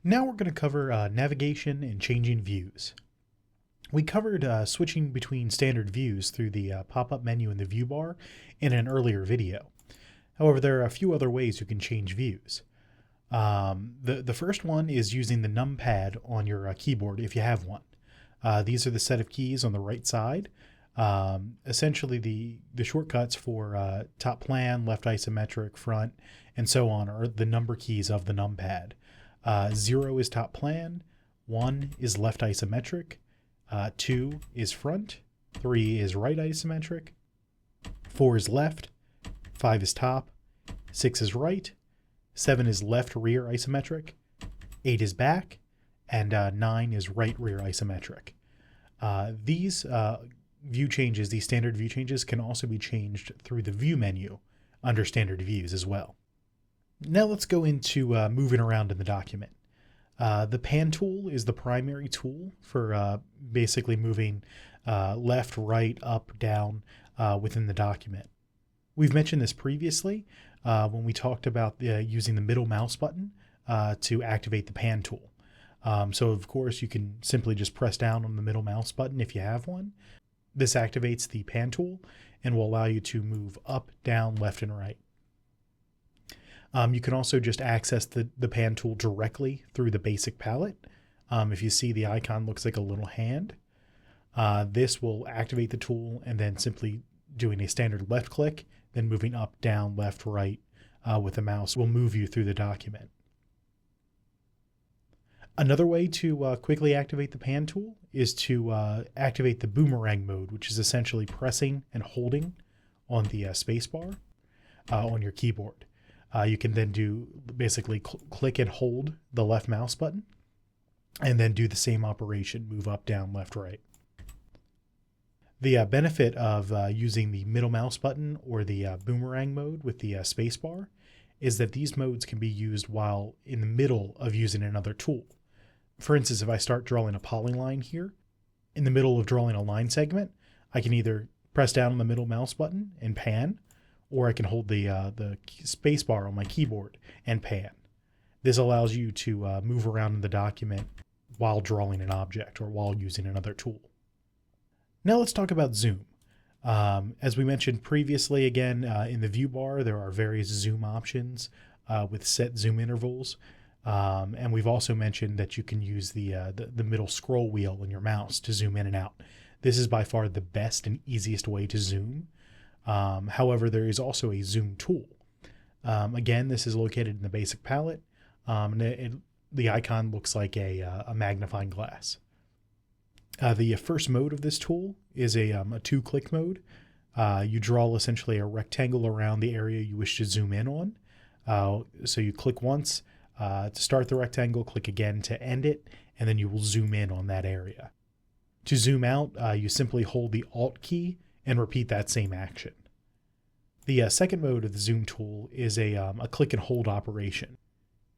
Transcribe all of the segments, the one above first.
Now we're going to cover navigation and changing views. We covered switching between standard views through the pop-up menu in the view bar in an earlier video. However, there are a few other ways you can change views. The first one is using the Numpad on your keyboard if you have one. These are the set of keys on the right side. Essentially, the shortcuts for top plan, left isometric, front, and so on are the number keys of the Numpad. 0 is top plan, 1 is left isometric, 2 is front, 3 is right isometric, 4 is left, 5 is top, 6 is right, 7 is left rear isometric, 8 is back, and 9 is right rear isometric. These view changes, these standard view changes, can also be changed through the view menu under standard views as well. Now let's go into moving around in the document. The pan tool is the primary tool for basically moving left, right, up, down within the document. We've mentioned this previously when we talked about using the middle mouse button to activate the pan tool. So of course you can simply just press down on the middle mouse button if you have one. This activates the pan tool and will allow you to move up, down, left, and right. You can also just access the pan tool directly through the basic palette. If you see the icon looks like a little hand, this will activate the tool and then simply doing a standard left click, then moving up, down, left, right with the mouse will move you through the document. Another way to quickly activate the pan tool is to activate the Boomerang Mode, which is essentially pressing and holding on the spacebar on your keyboard. You can then do basically click and hold the left mouse button and then do the same operation, move up, down, left, right. The benefit of using the middle mouse button or the Boomerang Mode with the spacebar is that these modes can be used while in the middle of using another tool. For instance, if I start drawing a polyline here, in the middle of drawing a line segment, I can either press down on the middle mouse button and pan, or I can hold the space bar on my keyboard and pan. This allows you to move around in the document while drawing an object or while using another tool. Now let's talk about zoom. As we mentioned previously, again, in the view bar, there are various zoom options with set zoom intervals. And we've also mentioned that you can use the middle scroll wheel on your mouse to zoom in and out. This is by far the best and easiest way to zoom. However, there is also a zoom tool. Again, this is located in the basic palette. The icon looks like a magnifying glass. The first mode of this tool is a two-click mode. You draw essentially a rectangle around the area you wish to zoom in on. So you click once to start the rectangle, click again to end it, and then you will zoom in on that area. To zoom out, you simply hold the Alt key and repeat that same action. The second mode of the zoom tool is a click and hold operation.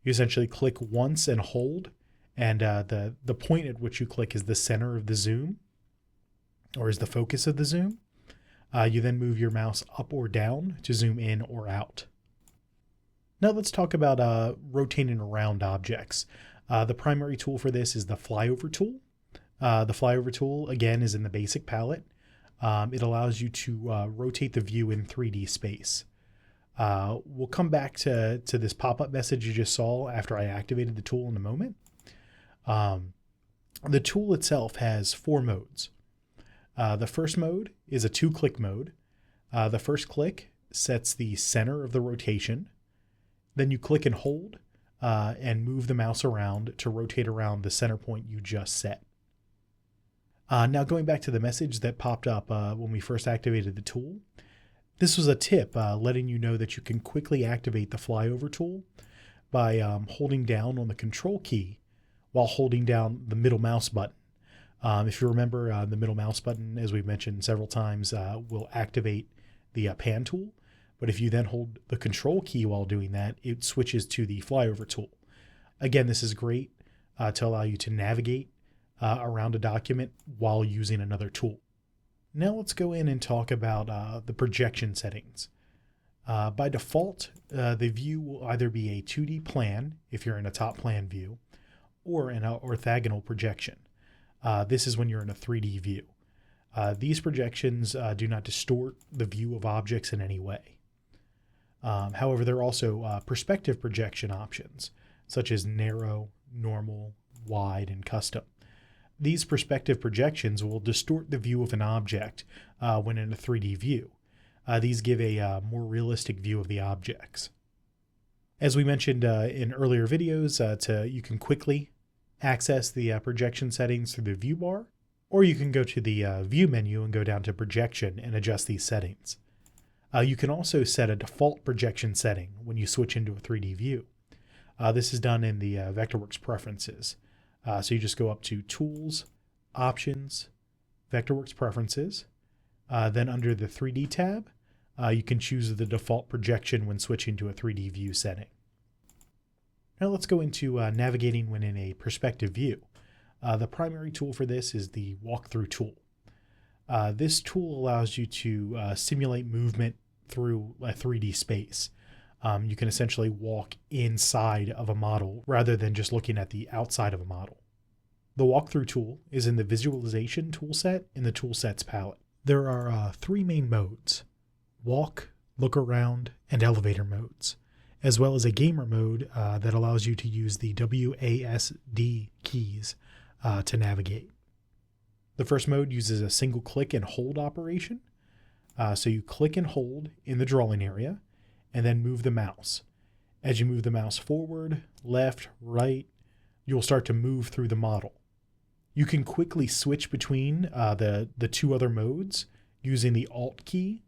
You essentially click once and hold, and the point at which you click is the center of the zoom, or is the focus of the zoom. You then move your mouse up or down to zoom in or out. Now let's talk about rotating around objects. The primary tool for this is the flyover tool. The flyover tool, again, is in the basic palette. It allows you to rotate the view in 3D space. We'll come back to this pop-up message you just saw after I activated the tool in a moment. The tool itself has 4 modes. The first mode is a 2-click mode. The first click sets the center of the rotation. Then you click and hold and move the mouse around to rotate around the center point you just set. Now going back to the message that popped up when we first activated the tool, this was a tip letting you know that you can quickly activate the flyover tool by holding down on the control key while holding down the middle mouse button. If you remember, the middle mouse button, as we've mentioned several times, will activate the pan tool. But if you then hold the control key while doing that, it switches to the flyover tool. Again, this is great to allow you to navigate around a document while using another tool. Now let's go in and talk about the projection settings. By default, the view will either be a 2D plan if you're in a top plan view, or an orthogonal projection. This is when you're in a 3D view. These projections do not distort the view of objects in any way. However, there are also perspective projection options, such as narrow, normal, wide, and custom. These perspective projections will distort the view of an object when in a 3D view. These give a more realistic view of the objects. As we mentioned in earlier videos, you can quickly access the projection settings through the view bar, or you can go to the view menu and go down to projection and adjust these settings. You can also set a default projection setting when you switch into a 3D view. This is done in the Vectorworks preferences. So you just go up to Tools, Options, Vectorworks Preferences. Then under the 3D tab, you can choose the default projection when switching to a 3D view setting. Now let's go into navigating when in a perspective view. The primary tool for this is the walkthrough tool. This tool allows you to simulate movement through a 3D space. You can essentially walk inside of a model rather than just looking at the outside of a model. The walkthrough tool is in the visualization toolset in the toolsets palette. There are 3 main modes: walk, look around, and elevator modes, as well as a gamer mode that allows you to use the WASD keys to navigate. The first mode uses a single click and hold operation. So you click and hold in the drawing area and then move the mouse. As you move the mouse forward, left, right, you'll start to move through the model. You can quickly switch between the 2 other modes using the Alt key.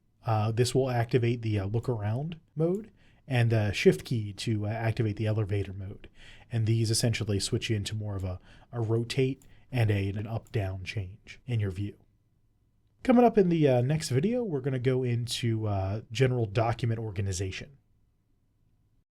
This will activate the look around mode, and the Shift key to activate the elevator mode. And these essentially switch you into more of a rotate and an up-down change in your view. Coming up in the next video, we're going to go into general document organization.